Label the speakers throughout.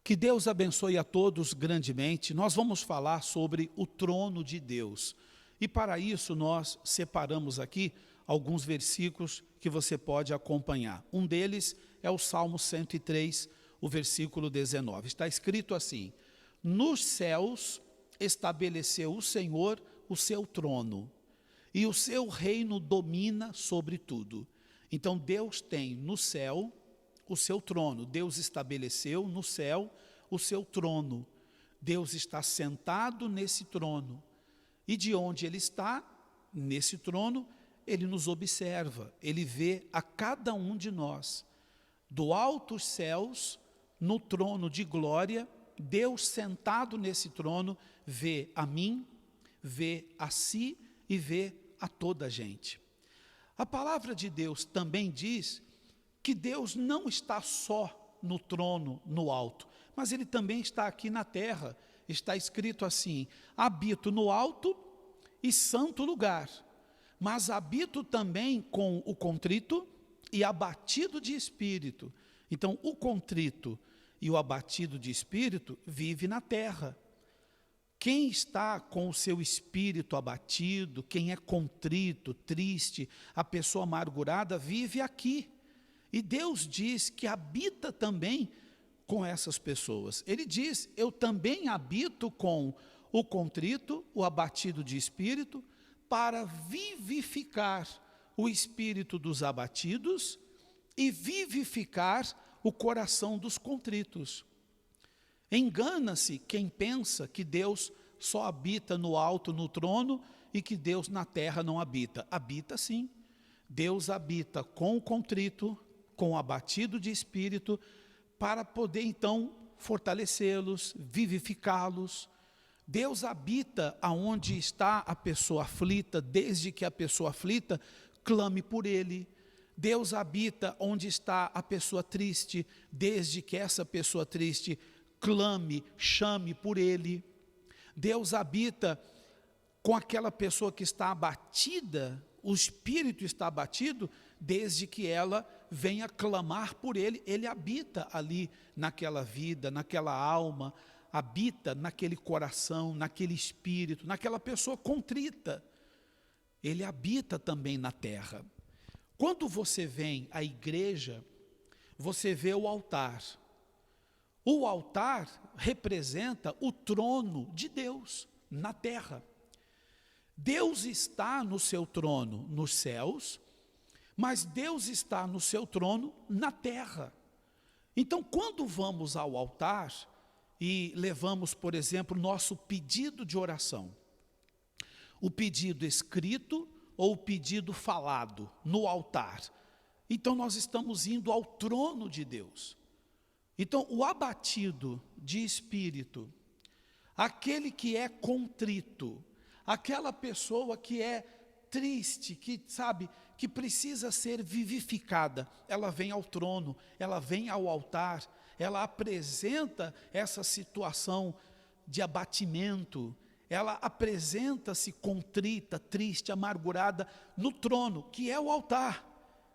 Speaker 1: Que Deus abençoe a todos grandemente. Nós vamos falar sobre o trono de Deus. E para isso nós separamos aqui alguns versículos que você pode acompanhar. Um deles é o Salmo 103, o versículo 19. Está escrito assim: nos céus estabeleceu o Senhor o seu trono, e o seu reino domina sobre tudo. Então Deus tem no céu o seu trono. Deus estabeleceu no céu o seu trono. Deus está sentado nesse trono. E de onde Ele está, nesse trono, Ele nos observa. Ele vê a cada um de nós. Do alto os céus, no trono de glória, Deus sentado nesse trono, vê a mim, vê a si e vê a toda a gente. A palavra de Deus também diz que Deus não está só no trono, no alto, mas Ele também está aqui na terra. Está escrito assim: habito no alto e santo lugar, mas habito também com o contrito e abatido de espírito. Então, o contrito e o abatido de espírito vive na terra. Quem está com o seu espírito abatido, quem é contrito, triste, a pessoa amargurada, vive aqui. E Deus diz que habita também com essas pessoas. Ele diz: eu também habito com o contrito, o abatido de espírito, para vivificar o espírito dos abatidos e vivificar o coração dos contritos. Engana-se quem pensa que Deus só habita no alto, no trono, e que Deus na terra não habita. Habita sim. Deus habita com o contrito, com o abatido de espírito, para poder então fortalecê-los, vivificá-los. Deus habita aonde está a pessoa aflita, desde que a pessoa aflita clame por Ele. Deus habita onde está a pessoa triste, desde que essa pessoa triste clame, chame por Ele. Deus habita com aquela pessoa que está abatida, o espírito está abatido, desde que ela venha clamar por Ele. Ele habita ali naquela vida, naquela alma, habita naquele coração, naquele espírito, naquela pessoa contrita. Ele habita também na terra. Quando você vem à igreja, você vê o altar. O altar representa o trono de Deus na terra. Deus está no seu trono nos céus, mas Deus está no seu trono na terra. Então, quando vamos ao altar e levamos, por exemplo, nosso pedido de oração, o pedido escrito ou o pedido falado no altar, então nós estamos indo ao trono de Deus. Então, o abatido de espírito, aquele que é contrito, aquela pessoa que é triste, que sabe, que precisa ser vivificada, ela vem ao trono, ela vem ao altar, ela apresenta essa situação de abatimento, ela apresenta-se contrita, triste, amargurada no trono, que é o altar,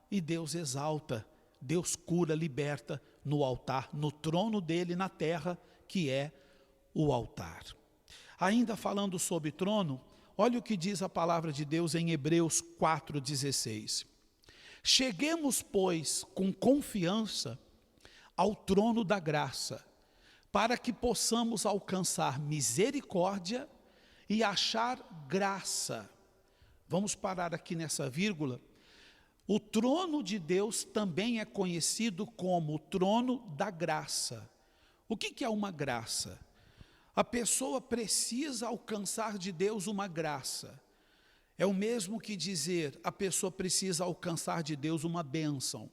Speaker 1: e Deus exalta, Deus cura, liberta no altar, no trono dele na terra, que é o altar. Ainda falando sobre trono, olha o que diz a palavra de Deus em Hebreus 4,16. Cheguemos, pois, com confiança ao trono da graça, para que possamos alcançar misericórdia e achar graça. Vamos parar aqui nessa vírgula. O trono de Deus também é conhecido como o trono da graça. O que é uma graça? A pessoa precisa alcançar de Deus uma graça. É o mesmo que dizer, a pessoa precisa alcançar de Deus uma bênção.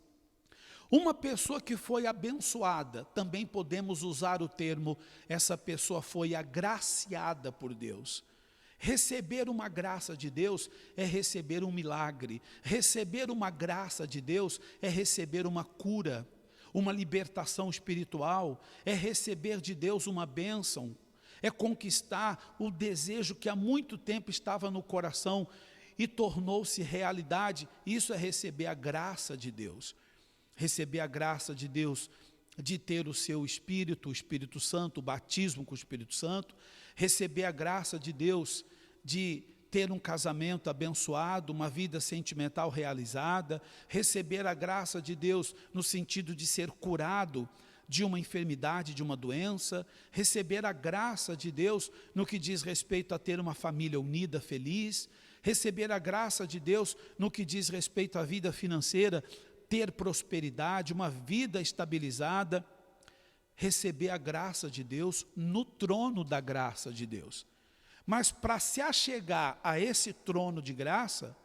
Speaker 1: Uma pessoa que foi abençoada, também podemos usar o termo, essa pessoa foi agraciada por Deus. Receber uma graça de Deus é receber um milagre. Receber uma graça de Deus é receber uma cura, uma libertação espiritual, é receber de Deus uma bênção, é conquistar o desejo que há muito tempo estava no coração e tornou-se realidade. Isso é receber a graça de Deus. Receber a graça de Deus de ter o seu Espírito, o Espírito Santo, o batismo com o Espírito Santo, receber a graça de Deus de ter um casamento abençoado, uma vida sentimental realizada, receber a graça de Deus no sentido de ser curado de uma enfermidade, de uma doença, receber a graça de Deus no que diz respeito a ter uma família unida, feliz, receber a graça de Deus no que diz respeito à vida financeira, ter prosperidade, uma vida estabilizada, receber a graça de Deus no trono da graça de Deus. Mas para se achegar a esse trono de graça,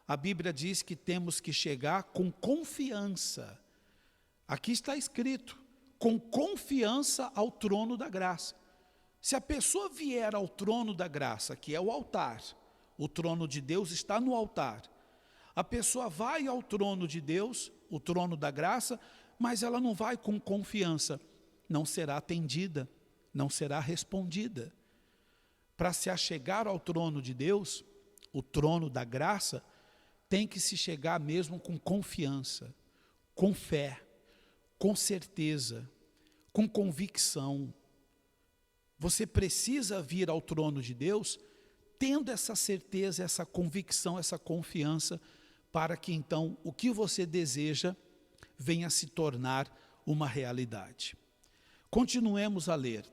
Speaker 1: a Bíblia diz que temos que chegar com confiança. Aqui está escrito, com confiança ao trono da graça. Se a pessoa vier ao trono da graça, que é o altar, o trono de Deus está no altar. A pessoa vai ao trono de Deus, o trono da graça, mas ela não vai com confiança. Não será atendida, não será respondida. Para se achegar ao trono de Deus, o trono da graça, tem que se chegar mesmo com confiança, com fé, com certeza, com convicção. Você precisa vir ao trono de Deus tendo essa certeza, essa convicção, essa confiança, para que então o que você deseja venha a se tornar uma realidade. Continuemos a ler.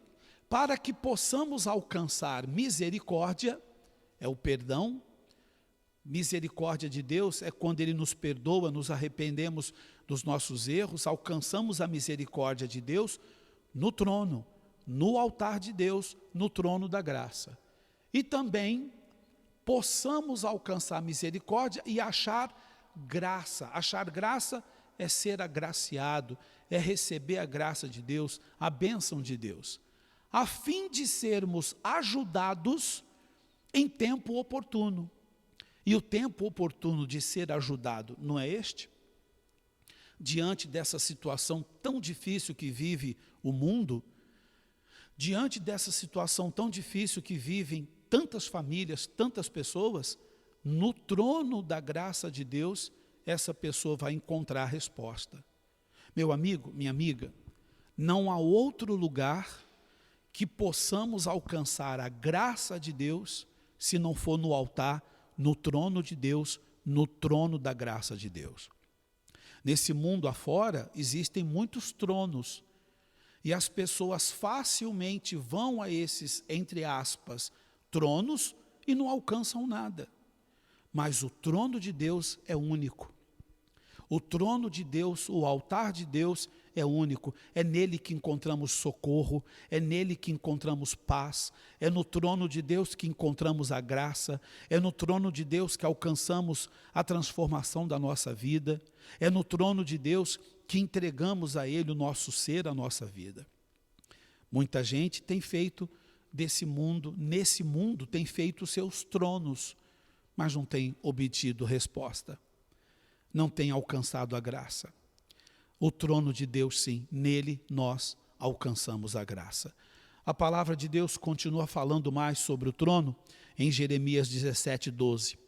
Speaker 1: Para que possamos alcançar misericórdia, é o perdão. Misericórdia de Deus é quando Ele nos perdoa, nos arrependemos dos nossos erros, alcançamos a misericórdia de Deus no trono, no altar de Deus, no trono da graça. E também possamos alcançar misericórdia e achar graça. Achar graça é ser agraciado, é receber a graça de Deus, a bênção de Deus, a fim de sermos ajudados em tempo oportuno. E o tempo oportuno de ser ajudado não é este? Diante dessa situação tão difícil que vive o mundo, diante dessa situação tão difícil que vivem tantas famílias, tantas pessoas, no trono da graça de Deus, essa pessoa vai encontrar a resposta. Meu amigo, minha amiga, não há outro lugar que possamos alcançar a graça de Deus, se não for no altar, no trono de Deus, no trono da graça de Deus. Nesse mundo afora, existem muitos tronos, e as pessoas facilmente vão a esses, entre aspas, tronos e não alcançam nada. Mas o trono de Deus é único. O trono de Deus, o altar de Deus é único. É nele que encontramos socorro, é nele que encontramos paz, é no trono de Deus que encontramos a graça, é no trono de Deus que alcançamos a transformação da nossa vida, é no trono de Deus que entregamos a Ele o nosso ser, a nossa vida. Muita gente tem feito desse mundo, nesse mundo, tem feito os seus tronos, mas não tem obtido resposta, não tem alcançado a graça. O trono de Deus, sim, nele nós alcançamos a graça. A palavra de Deus continua falando mais sobre o trono em Jeremias 17:12.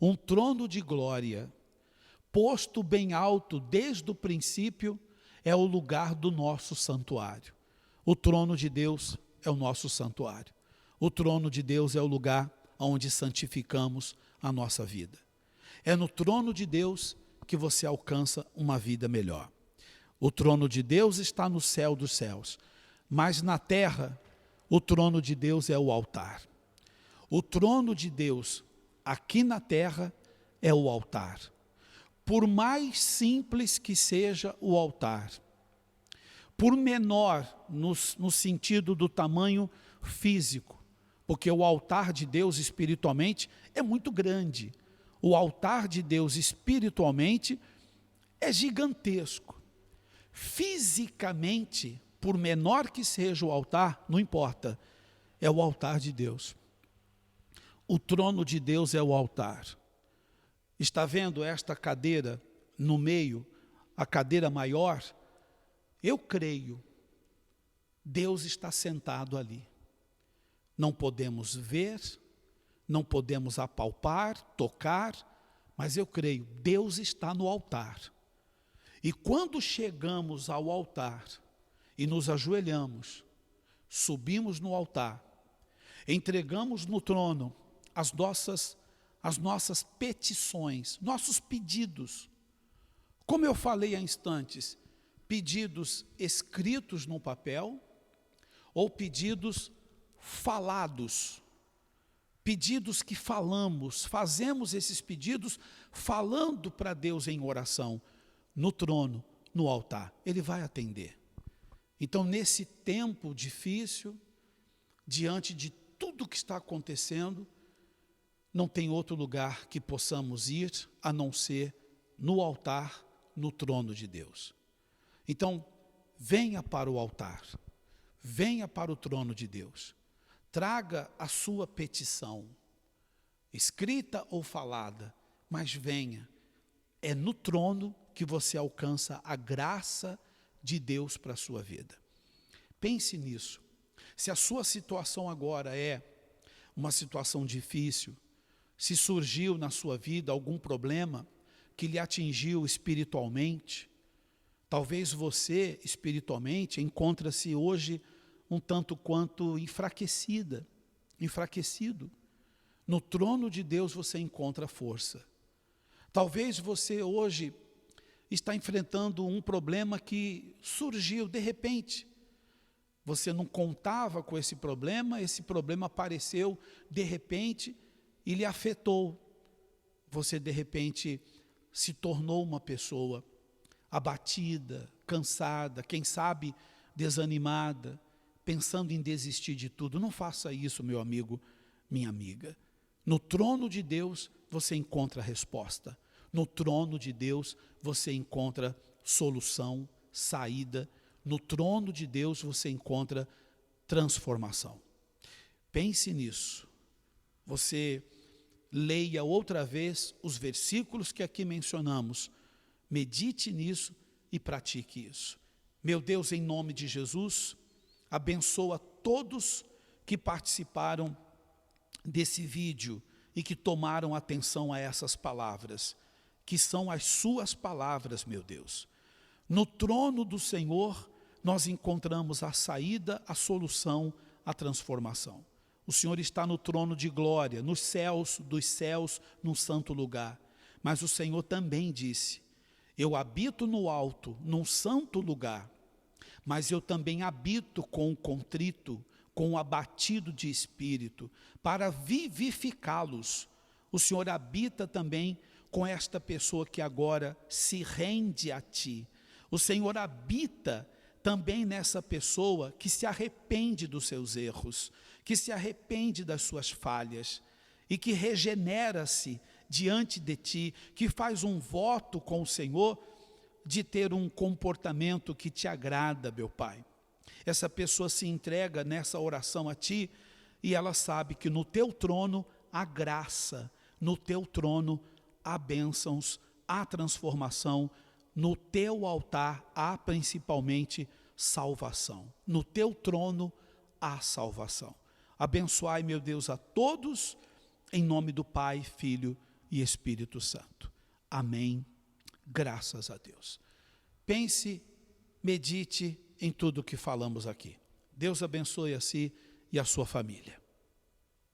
Speaker 1: Um trono de glória, posto bem alto desde o princípio, é o lugar do nosso santuário. O trono de Deus é o nosso santuário. O trono de Deus é o lugar onde santificamos a nossa vida. É no trono de Deus que você alcança uma vida melhor. O trono de Deus está no céu dos céus, mas na terra, o trono de Deus é o altar. O trono de Deus aqui na terra é o altar. Por mais simples que seja o altar, por menor no sentido do tamanho físico, porque o altar de Deus espiritualmente é muito grande. O altar de Deus espiritualmente é gigantesco. Fisicamente, por menor que seja o altar, não importa, é o altar de Deus. O trono de Deus é o altar. Está vendo esta cadeira no meio, a cadeira maior? Eu creio, Deus está sentado ali. Não podemos ver, não podemos apalpar, tocar, mas eu creio, Deus está no altar. E quando chegamos ao altar e nos ajoelhamos, subimos no altar, entregamos no trono as nossas petições, nossos pedidos. Como eu falei há instantes, pedidos escritos no papel ou pedidos falados. Pedidos que falamos, fazemos esses pedidos falando para Deus em oração, no trono, no altar. Ele vai atender. Então, nesse tempo difícil, diante de tudo que está acontecendo, não tem outro lugar que possamos ir a não ser no altar, no trono de Deus. Então, venha para o altar, venha para o trono de Deus, traga a sua petição, escrita ou falada, mas venha. É no trono que você alcança a graça de Deus para a sua vida. Pense nisso. Se a sua situação agora é uma situação difícil, se surgiu na sua vida algum problema que lhe atingiu espiritualmente, talvez você espiritualmente encontra-se hoje um tanto quanto enfraquecido. No trono de Deus você encontra força. Talvez você hoje está enfrentando um problema que surgiu de repente. Você não contava com esse problema apareceu de repente e lhe afetou. Você de repente se tornou uma pessoa abatida, cansada, quem sabe desanimada, pensando em desistir de tudo. Não faça isso, meu amigo, minha amiga. No trono de Deus você encontra resposta. No trono de Deus você encontra solução, saída. No trono de Deus você encontra transformação. Pense nisso. Você leia outra vez os versículos que aqui mencionamos. Medite nisso e pratique isso. Meu Deus, em nome de Jesus, abençoa todos que participaram desse vídeo e que tomaram atenção a essas palavras, que são as suas palavras, meu Deus. No trono do Senhor, nós encontramos a saída, a solução, a transformação. O Senhor está no trono de glória, nos céus dos céus, num santo lugar. Mas o Senhor também disse, eu habito no alto, num santo lugar, mas eu também habito com o contrito, com o abatido de espírito, para vivificá-los. O Senhor habita também com esta pessoa que agora se rende a Ti. O Senhor habita também nessa pessoa que se arrepende dos seus erros, que se arrepende das suas falhas e que regenera-se diante de Ti, que faz um voto com o Senhor de ter um comportamento que Te agrada, meu Pai. Essa pessoa se entrega nessa oração a Ti e ela sabe que no Teu trono há graça, no Teu trono há bênçãos, há transformação, no Teu altar há principalmente salvação. No Teu trono há salvação. Abençoai, meu Deus, a todos, em nome do Pai, Filho e Espírito Santo. Amém. Graças a Deus. Pense, medite em tudo o que falamos aqui. Deus abençoe a si e a sua família.